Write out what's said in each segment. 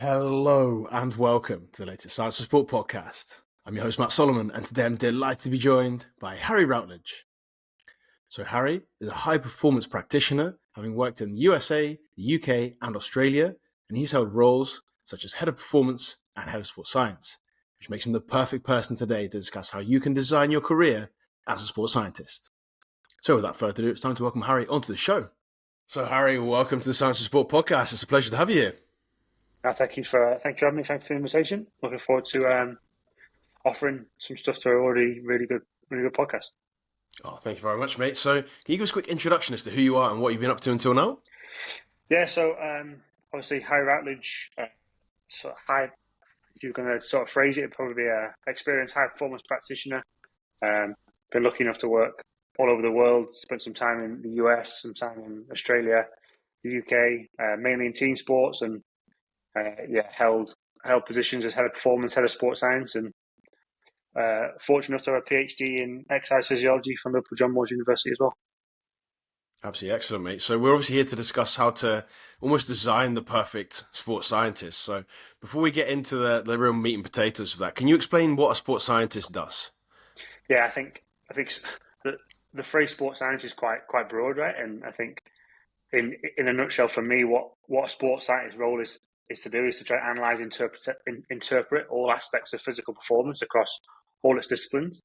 Hello and welcome to the latest Science of Sport podcast. I'm your host Matt Solomon, and today I'm delighted to be joined by Harry Routledge. So Harry is a high performance practitioner, having worked in the USA, the UK and Australia, and he's held roles such as head of performance and head of sports science, which makes him the perfect person today to discuss how you can design your career as a sports scientist. So without further ado, it's time to welcome Harry onto the show. So Harry, welcome to the Science of Sport podcast. It's a pleasure to have you here. Thank you for having me. Thanks for the invitation. Looking forward to offering some stuff to our already really good podcast. Oh, thank you very much, mate. So, can you give us a quick introduction as to who you are and what you've been up to until now? Yeah, so obviously Harry Routledge, sort of high. If you're going to sort of phrase it, it'd probably be a experienced high performance practitioner. Been lucky enough to work all over the world. Spent some time in the US, some time in Australia, the UK, mainly in team sports, and held positions as head of performance, head of sports science, and fortunate enough to have a PhD in exercise physiology from Liverpool John Moores University as well. Absolutely excellent, mate. So we're obviously here to discuss how to almost design the perfect sports scientist. So before we get into the real meat and potatoes of that, can you explain what a sports scientist does? Yeah, I think the phrase sports science is quite broad, right? And I think in a nutshell, for me, what a sports scientist role is to do is to try to analyze, interpret all aspects of physical performance across all its disciplines,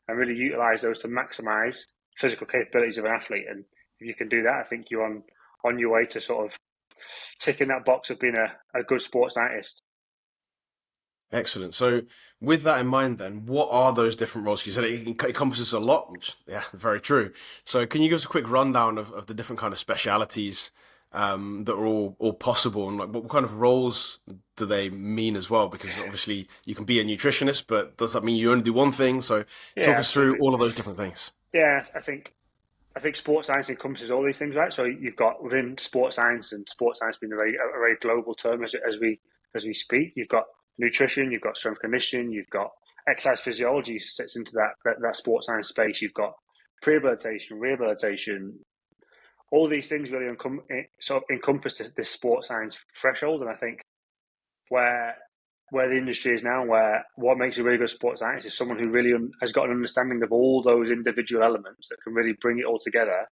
and really utilize those to maximize physical capabilities of an athlete. And if you can do that, I think you're on your way to sort of ticking that box of being a good sports scientist. Excellent. So with that in mind, then, what are those different roles? You said it encompasses a lot, which, yeah, very true. So can you give us a quick rundown of the different kind of specialities that are all possible, and like what kind of roles do they mean as well? Because obviously you can be a nutritionist, but does that mean you only do one thing? So talk us through all of those different things. Yeah, I think sports science encompasses all these things, right? So you've got within sports science, and sports science being a very global term as we speak. You've got nutrition, you've got strength conditioning, you've got exercise physiology sits into that sports science space. You've got prehabilitation, rehabilitation. All these things really encompass this sports science threshold, and I think where the industry is now, where what makes a really good sports scientist is someone who really has got an understanding of all those individual elements that can really bring it all together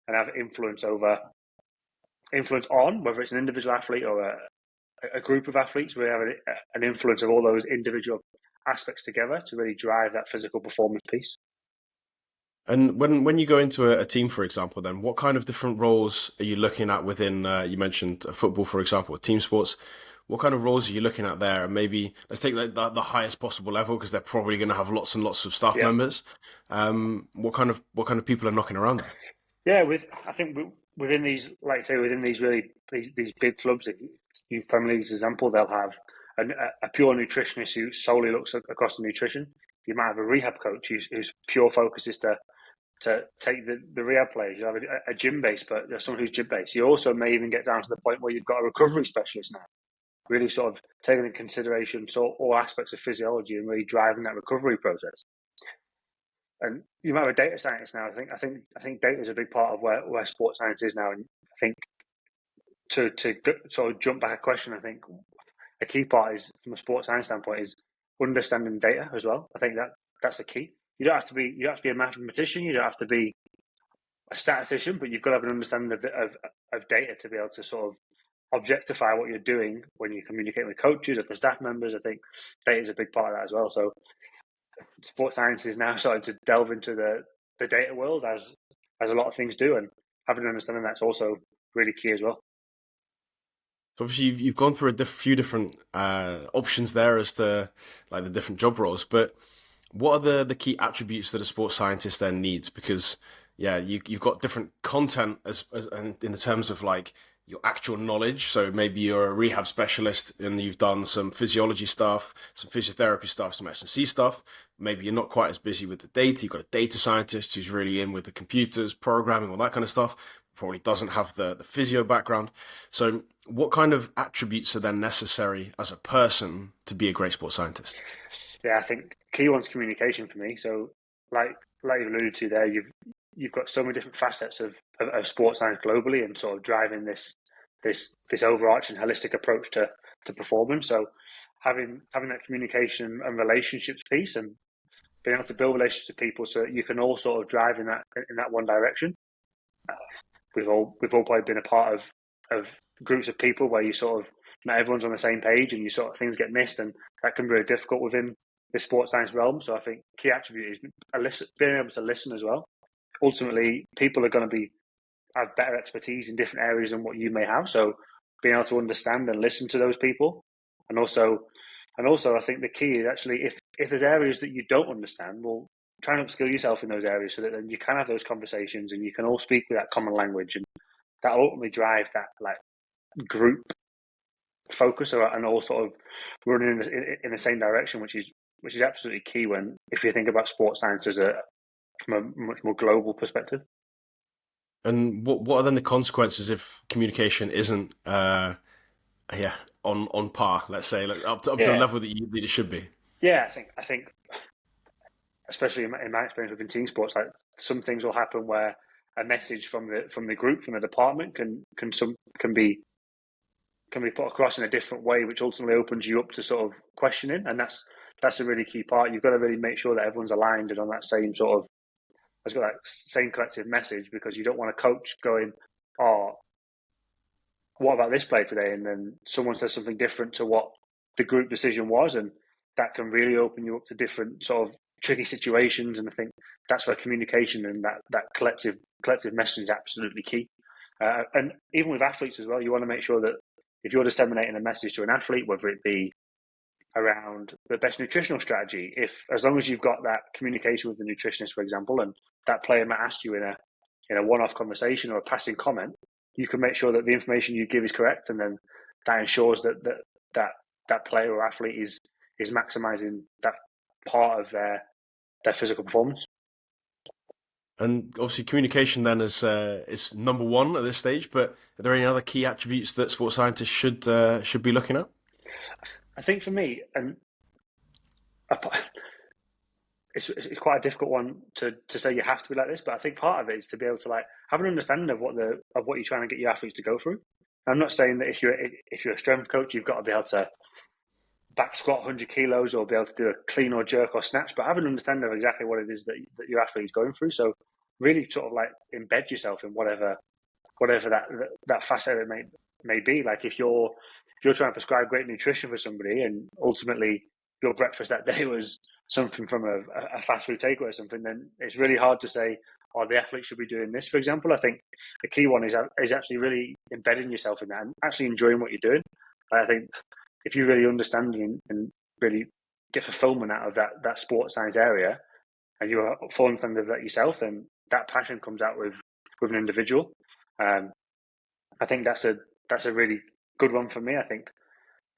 and have influence on whether it's an individual athlete or a group of athletes. We have an influence of all those individual aspects together to really drive that physical performance piece. And when you go into a team, for example, then what kind of different roles are you looking at within, you mentioned football, for example, or team sports? What kind of roles are you looking at there? And maybe let's take the highest possible level, because they're probably going to have lots and lots of staff members. What kind of people are knocking around there? Yeah, I think within these, like I say, within these big clubs, if you use Premier League as an example, they'll have a pure nutritionist who solely looks across the nutrition. You might have a rehab coach whose pure focus is to take the rehab players. You have a gym base, but there's someone who's gym based. You also may even get down to the point where you've got a recovery specialist now, really sort of taking into consideration all aspects of physiology and really driving that recovery process. And you might have a data scientist now. I think data is a big part of where sports science is now. And I think to sort of jump back a question, I think a key part is, from a sports science standpoint, is understanding data as well. I think that's the key. You don't have to be a mathematician. You don't have to be a statistician, but you've got to have an understanding of data to be able to sort of objectify what you're doing when you communicate with coaches or the staff members. I think data is a big part of that as well. So sports science is now starting to delve into the data world as a lot of things do, and having an understanding that's also really key as well. So obviously you've gone through a few different options there as to like the different job roles, but what are the key attributes that a sports scientist then needs? Because you've got different content as in the terms of like your actual knowledge. So maybe you're a rehab specialist and you've done some physiology stuff, some physiotherapy stuff, some S&C stuff. Maybe you're not quite as busy with the data. You've got a data scientist who's really in with the computers, programming, all that kind of stuff. Probably doesn't have the physio background. So what kind of attributes are then necessary as a person to be a great sports scientist? Yeah, I think key one's communication for me. So like you alluded to there, you've got so many different facets of sports science globally, and sort of driving this overarching holistic approach to to performing. So having that communication and relationships piece, and being able to build relationships with people so that you can all sort of drive in that one direction. We've all probably been a part of groups of people where you sort of not everyone's on the same page, and you sort of things get missed, and that can be very difficult within the sports science realm. So I think key attribute is being able to listen as well. Ultimately, people are going to have better expertise in different areas than what you may have. So being able to understand and listen to those people, and also I think the key is actually if there's areas that you don't understand, well, try and upskill yourself in those areas so that then you can have those conversations and you can all speak with that common language, and that ultimately drive that like group focus and all sort of running in the same direction, which is absolutely key when if you think about sports science from a much more global perspective. And what are then the consequences if communication isn't on par, let's say, like up to the level that it should be? Yeah, I think especially in my experience within team sports, like some things will happen where a message from the group, from the department can be put across in a different way, which ultimately opens you up to sort of questioning, and that's a really key part. You've got to really make sure that everyone's aligned and on that same sort of, has got that same collective message, because you don't want a coach going, "Oh, what about this play today?" And then someone says something different to what the group decision was, and that can really open you up to different sort of tricky situations. And I think that's where communication and that collective message is absolutely key. And even with athletes as well, you want to make sure that if you're disseminating a message to an athlete, whether it be around the best nutritional strategy, as long as you've got that communication with the nutritionist, for example, and that player might ask you in a one-off conversation or a passing comment, you can make sure that the information you give is correct, and then that ensures that player or athlete is maximizing that part of their physical performance. And obviously, communication then is number one at this stage. But are there any other key attributes that sports scientists should be looking at? I think for me, and it's quite a difficult one to say you have to be like this, but I think part of it is to be able to like have an understanding of what you're trying to get your athletes to go through. I'm not saying that if you're a strength coach, you've got to be able to back squat 100 kilos or be able to do a clean or jerk or snatch, but have an understanding of exactly what it is that your athlete is going through. So really sort of like embed yourself in whatever that facet it may be. Like if you're trying to prescribe great nutrition for somebody, and ultimately your breakfast that day was something from a fast food takeaway or something, then it's really hard to say, oh, the athlete should be doing this, for example. I think the key one is actually really embedding yourself in that and actually enjoying what you're doing. I think if you really understand and really get fulfillment out of that sports science area, and you're full understanding of that yourself, then that passion comes out with an individual. I think that's a really good one for me. I think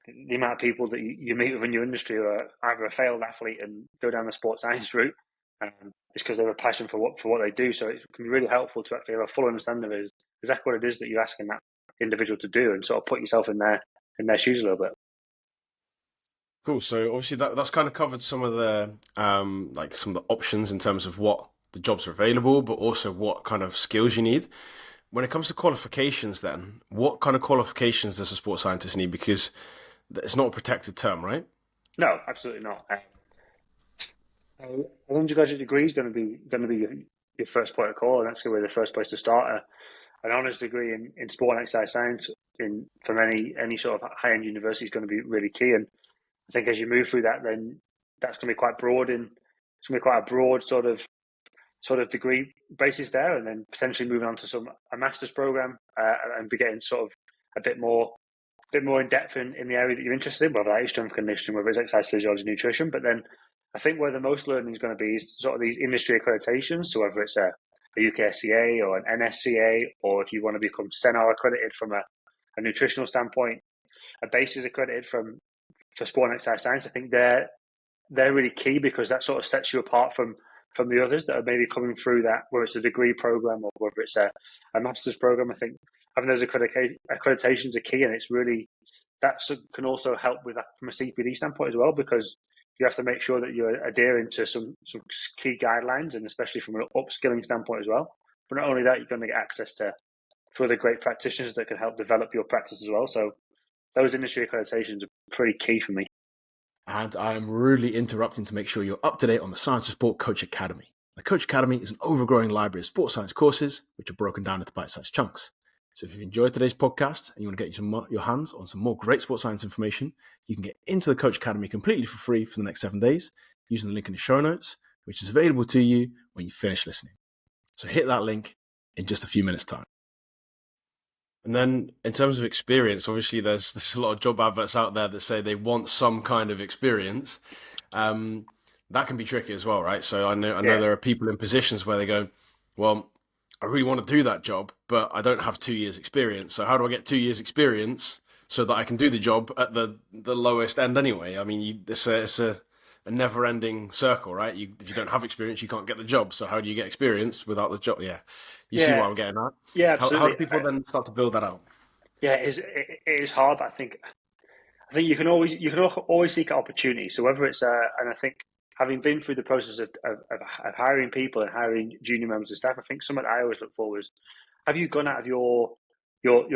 the amount of people that you meet within your industry who are either a failed athlete and go down the sports science route, is because they have a passion for what they do. So it can be really helpful to actually have a full understanding of exactly what it is that you're asking that individual to do, and sort of put yourself in their shoes a little bit. Cool. So obviously that's kind of covered some of the like some of the options in terms of what the jobs are available, but also what kind of skills you need. When it comes to qualifications, then what kind of qualifications does a sports scientist need? Because it's not a protected term, right? No, absolutely not. An undergraduate degree is going to be your first point of call, and that's going to be the first place to start. An honours degree in sport and exercise science from any sort of high end university is going to be really key. And I think as you move through that, then that's going to be quite broad, and it's going to be quite a broad sort of degree basis there, and then potentially moving on to a master's program and be getting sort of a bit more in depth in the area that you're interested in, whether that is strength conditioning, whether it's exercise physiology, nutrition. But then I think where the most learning is going to be is sort of these industry accreditations. So whether it's a UKSCA or an NSCA, or if you want to become CENAR accredited from a nutritional standpoint, a BASIS accredited for sport and exercise science, I think they're really key, because that sort of sets you apart from the others that are maybe coming through that, whether it's a degree program or whether it's a master's program. I think having those accreditations are key, and it's really that can also help with that from a CPD standpoint as well, because you have to make sure that you're adhering to some key guidelines, and especially from an upskilling standpoint as well. But not only that, you're going to get access to other great practitioners that can help develop your practice as well. So those industry accreditations are pretty key for me. And I am rudely interrupting to make sure you're up to date on the Science of Sport Coach Academy. The Coach Academy is an overgrowing library of sports science courses, which are broken down into bite-sized chunks. So if you've enjoyed today's podcast and you want to get your hands on some more great sports science information, you can get into the Coach Academy completely for free for the next 7 days using the link in the show notes, which is available to you when you finish listening. So hit that link in just a few minutes' time. And then in terms of experience, obviously there's a lot of job adverts out there that say they want some kind of experience. That can be tricky as well, right? So I know there are people in positions where they go, well, I really want to do that job, but I don't have 2 years experience. So how do I get 2 years experience so that I can do the job at the lowest end anyway? I mean, it's a never-ending circle, right? If you don't have experience, you can't get the job. So how do you get experience without the job? Yeah, you see what I'm getting at? Yeah, How absolutely. do people then start to build that out? Yeah, it is hard, but I think you can always seek opportunities. So whether it's and I think having been through the process of hiring people and hiring junior members of staff, I think something I always look for is, have you gone out of your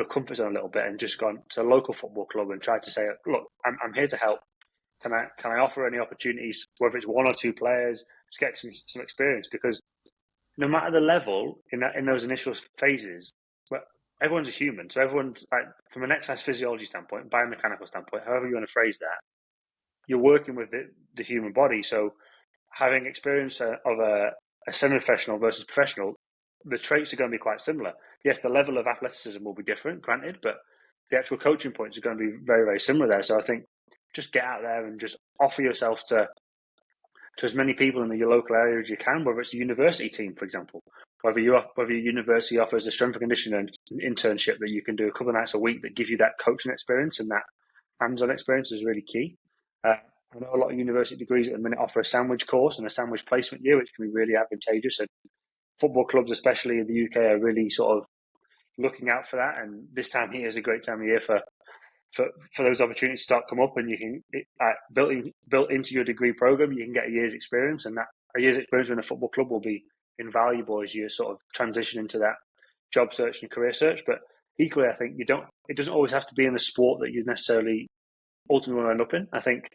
comfort zone a little bit and just gone to a local football club and tried to say, look, I'm here to help. Can I offer any opportunities, whether it's one or two players, to get some experience? Because no matter the level in those initial phases, well, everyone's a human. So everyone's like, from an exercise physiology standpoint, biomechanical standpoint, however you want to phrase that, you're working with the human body. So having experience of a semi-professional versus professional, the traits are going to be quite similar. Yes, the level of athleticism will be different, granted, but the actual coaching points are going to be very, very similar there. So I think just get out there and just offer yourself to as many people in your local area as you can, whether it's a university team, for example, whether your university offers a strength and conditioning internship that you can do a couple of nights a week that give you that coaching experience, and that hands-on experience is really key. I know a lot of university degrees at the minute offer a sandwich course and a sandwich placement year, which can be really advantageous. And football clubs, especially in the UK, are really sort of looking out for that. And this time of year is a great time of year for those opportunities to start come up, and you can built into your degree program, you can get a year's experience, and that a year's experience in a football club will be invaluable as you sort of transition into that job search and career search. But equally, I think it doesn't always have to be in the sport that you necessarily ultimately want to end up in. I think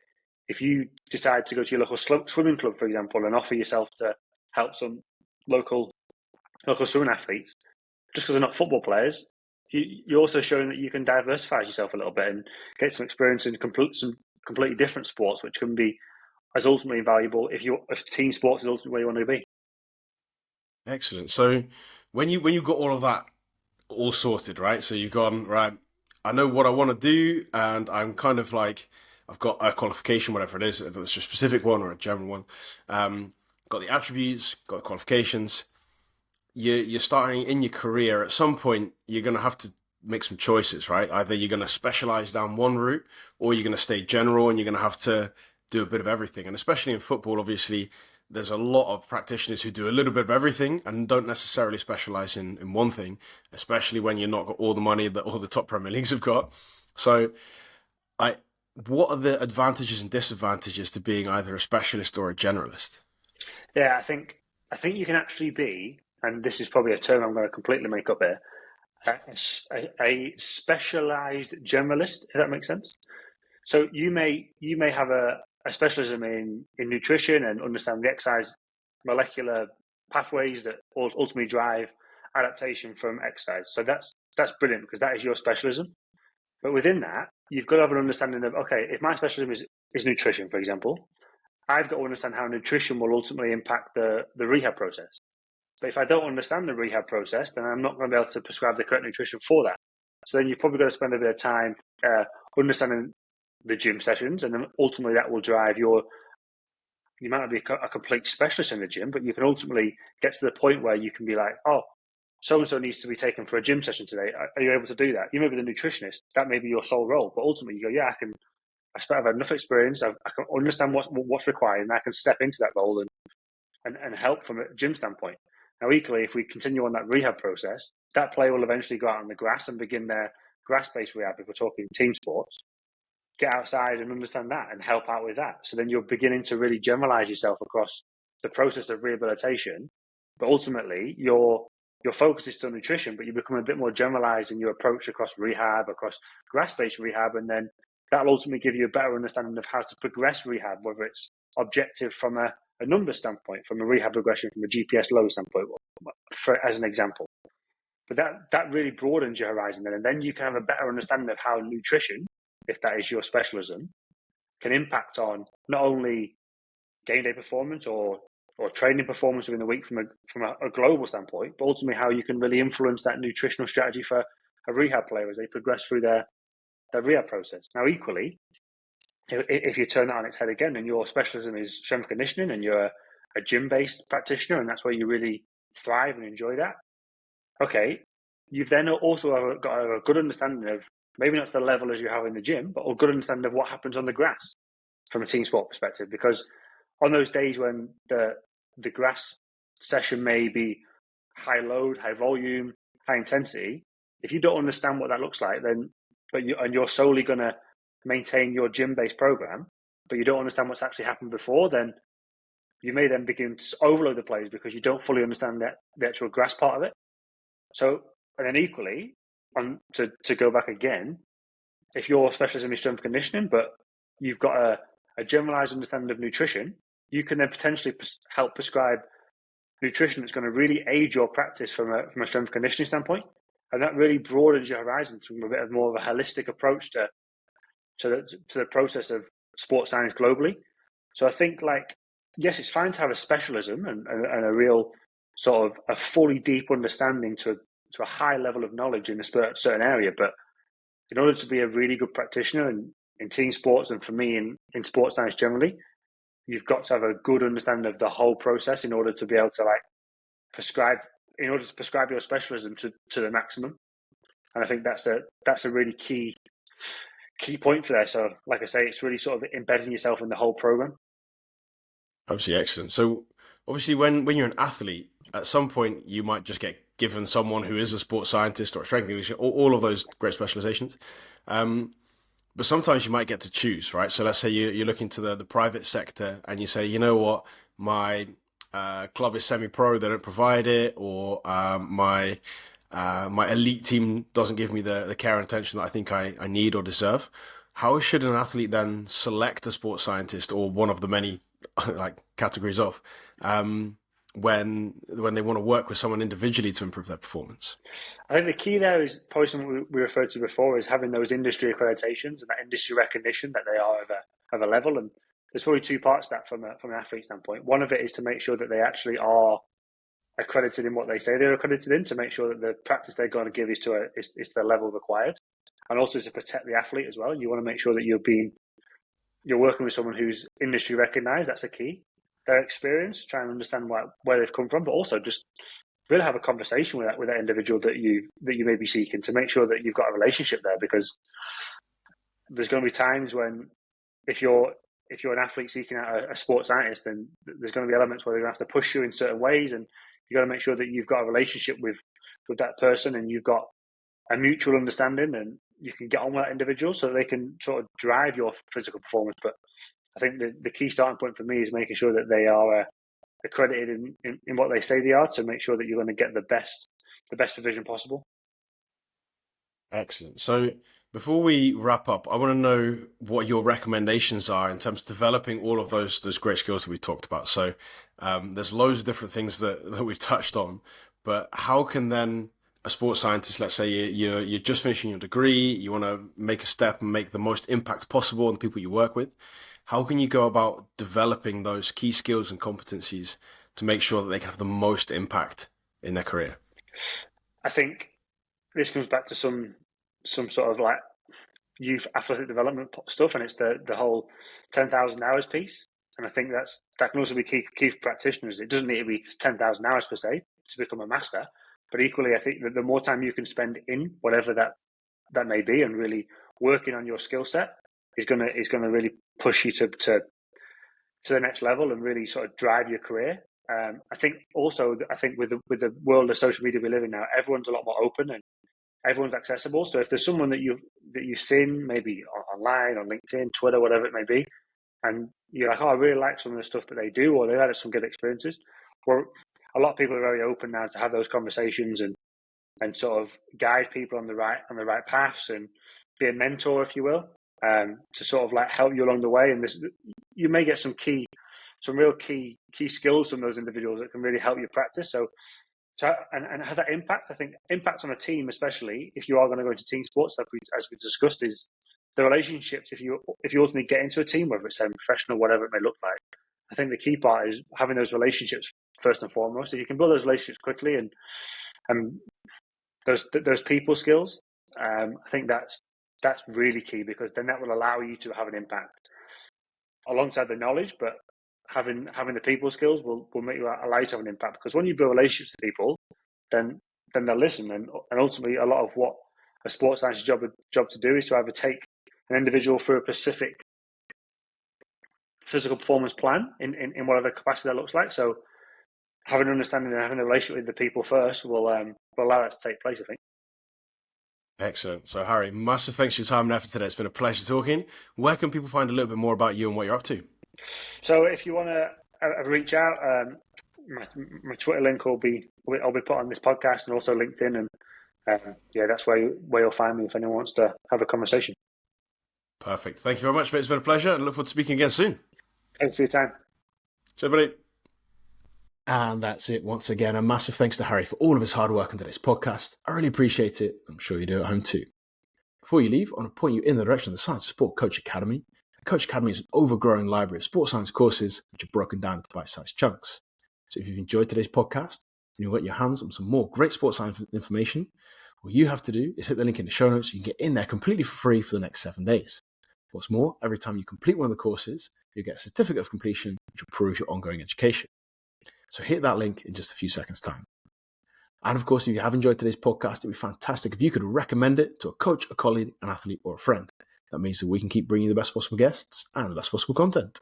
if you decide to go to your local swimming club, for example, and offer yourself to help some local swimming athletes, just because they're not football players, you're also showing that you can diversify yourself a little bit and get some experience in some completely different sports, which can be as ultimately valuable if team sports is ultimately where you want to be. Excellent. So when you got all of that all sorted, right? So you've gone, right, I know what I want to do, and I'm kind of like, I've got a qualification, whatever it is, if it's a specific one or a general one. Got the attributes, got the qualifications. You're starting in your career. At some point, you're going to have to make some choices, right? Either you're going to specialize down one route, or you're going to stay general, and you're going to have to do a bit of everything. And especially in football, obviously, there's a lot of practitioners who do a little bit of everything and don't necessarily specialize in one thing, especially when you're not got all the money that all the top Premier Leagues have got. So, what are the advantages and disadvantages to being either a specialist or a generalist? Yeah, I think you can actually be, and this is probably a term I'm going to completely make up here, a specialized generalist, if that makes sense. So you may have a specialism in nutrition and understand the exercise molecular pathways that ultimately drive adaptation from exercise. So that's brilliant, because that is your specialism. But within that, you've got to have an understanding of, okay, if my specialism is nutrition, for example, I've got to understand how nutrition will ultimately impact the rehab process. But if I don't understand the rehab process, then I'm not going to be able to prescribe the correct nutrition for that. So then you've probably got to spend a bit of time understanding the gym sessions, and then ultimately that will drive you might not be a complete specialist in the gym, but you can ultimately get to the point where you can be like, oh, so-and-so needs to be taken for a gym session today. Are you able to do that? You may be the nutritionist. That may be your sole role. But ultimately you go, yeah, I've had enough experience. I can understand what's required, and I can step into that role and help from a gym standpoint. Now, equally, if we continue on that rehab process, that player will eventually go out on the grass and begin their grass-based rehab, if we're talking team sports, get outside and understand that and help out with that. So then you're beginning to really generalize yourself across the process of rehabilitation. But ultimately, you're your focus is still nutrition, but you become a bit more generalized in your approach across rehab, across grass-based rehab, and then that'll ultimately give you a better understanding of how to progress rehab, whether it's objective from a number standpoint, from a rehab progression, from a GPS load standpoint, as an example. But that really broadens your horizon then, and then you can have a better understanding of how nutrition, if that is your specialism, can impact on not only game day performance or training performance within the week from a global standpoint, but ultimately how you can really influence that nutritional strategy for a rehab player as they progress through their rehab process. Now, equally, if you turn that on its head again and your specialism is strength conditioning and you're a gym-based practitioner and that's where you really thrive and enjoy that, okay, you've then also got a good understanding of, maybe not to the level as you have in the gym, but a good understanding of what happens on the grass from a team sport perspective. Because on those days when the grass session may be high load, high volume, high intensity, if you don't understand what that looks like, then you're solely going to maintain your gym-based program, but you don't understand what's actually happened before, then you may then begin to overload the players because you don't fully understand the actual grass part of it. So, and then equally, to go back again, if your specialism is strength conditioning, but you've got a generalized understanding of nutrition, you can then potentially help prescribe nutrition that's going to really aid your practice from a strength conditioning standpoint. And that really broadens your horizons from a bit of more of a holistic approach to the process of sports science globally. So I think, yes, it's fine to have a specialism and a real sort of a fully deep understanding to a high level of knowledge in a certain area. But in order to be a really good practitioner in team sports, and for me in sports science generally, you've got to have a good understanding of the whole process in order to be able to prescribe your specialism to the maximum. And I think that's a really key point for there. So like I say, it's really sort of embedding yourself in the whole program. Absolutely excellent. So obviously when you're an athlete, at some point you might just get given someone who is a sports scientist or a strength conditioner, all of those great specializations. But sometimes you might get to choose, right? So let's say you're looking to the private sector and you say, you know what, my club is semi-pro, they don't provide it, or my elite team doesn't give me the care and attention that I think I need or deserve. How should an athlete then select a sports scientist or one of the many categories of when they want to work with someone individually to improve their performance? I think the key there is probably something we referred to before, is having those industry accreditations and that industry recognition that they are of a level. And there's probably two parts to that from an athlete standpoint. One of it is to make sure that they actually are accredited in what they say they're accredited in, to make sure that the practice they're going to give is to the level required, and also to protect the athlete as well. You want to make sure that you're working with someone who's industry recognized. That's a key. Their experience, try and understand where they've come from, but also just really have a conversation with that individual that you may be seeking, to make sure that you've got a relationship there. Because there's going to be times when, if you're an athlete seeking out a sports scientist, then there's going to be elements where they're going to have to push you in certain ways, and you've got to make sure that you've got a relationship with that person, and you've got a mutual understanding, and you can get on with that individual so that they can sort of drive your physical performance. But I think the key starting point for me is making sure that they are accredited in what they say they are, to make sure that you're going to get the best provision possible. Excellent. So before we wrap up, I want to know what your recommendations are in terms of developing all of those great skills that we talked about. So there's loads of different things that we've touched on, but how can then a sports scientist, let's say you're just finishing your degree, you want to make a step and make the most impact possible on the people you work with, how can you go about developing those key skills and competencies to make sure that they can have the most impact in their career? I think this comes back to some sort of youth athletic development stuff, and it's the whole 10,000 hours piece. And I think that can also be key for practitioners. It doesn't need to be 10,000 hours per se to become a master, but equally, I think that the more time you can spend in whatever that may be, and really working on your skill set, is gonna really push you to the next level and really sort of drive your career. I think with the world of social media we live in now, everyone's a lot more open and everyone's accessible. So if there's someone that you've seen maybe online, on LinkedIn, Twitter, whatever it may be, and you're like, oh, I really like some of the stuff that they do, or they've had some good experiences, well, a lot of people are very open now to have those conversations and sort of guide people on the right paths and be a mentor, if you will, to sort of like help you along the way. And this, you may get some real key skills from those individuals that can really help you practice. So and have that impact. I think impact on a team, especially if you are going to go into team sports, as we discussed, is the relationships. If you ultimately get into a team, whether it's professional, whatever it may look like, I think the key part is having those relationships first and foremost. If you can build those relationships quickly and those people skills, I think that's really key, because then that will allow you to have an impact alongside the knowledge, but having the people skills will make you allow you to have an impact, because when you build relationships with people, then they'll listen, and ultimately a lot of what a sports science job to do is to either take an individual through a specific physical performance plan in whatever capacity that looks like. So having an understanding and having a relationship with the people first will allow that to take place, I think. Excellent. So, Harry, massive thanks for your time and effort today. It's been a pleasure talking. Where can people find a little bit more about you and what you're up to? So, if you want to reach out, my Twitter link I'll be put on this podcast, and also LinkedIn, and that's where you'll find me if anyone wants to have a conversation. Perfect. Thank you very much, mate. It's been a pleasure, and look forward to speaking again soon. Thanks for your time. Cheers, buddy. And that's it. Once again, a massive thanks to Harry for all of his hard work on today's podcast. I really appreciate it. I'm sure you do at home too. Before you leave, I want to point you in the direction of the Science of Sport Coach Academy. The Coach Academy is an overgrowing library of sports science courses which are broken down into bite-sized chunks. So if you've enjoyed today's podcast and you've got your hands on some more great sports science information, all you have to do is hit the link in the show notes so you can get in there completely for free for the next 7 days. What's more, every time you complete one of the courses, you get a certificate of completion which will prove your ongoing education. So hit that link in just a few seconds' time. And of course, if you have enjoyed today's podcast, it'd be fantastic if you could recommend it to a coach, a colleague, an athlete, or a friend. That means that we can keep bringing you the best possible guests and the best possible content.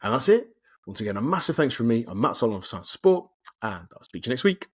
And that's it. Once again, a massive thanks from me. I'm Matt Solomon for Science of Sport, and I'll speak to you next week.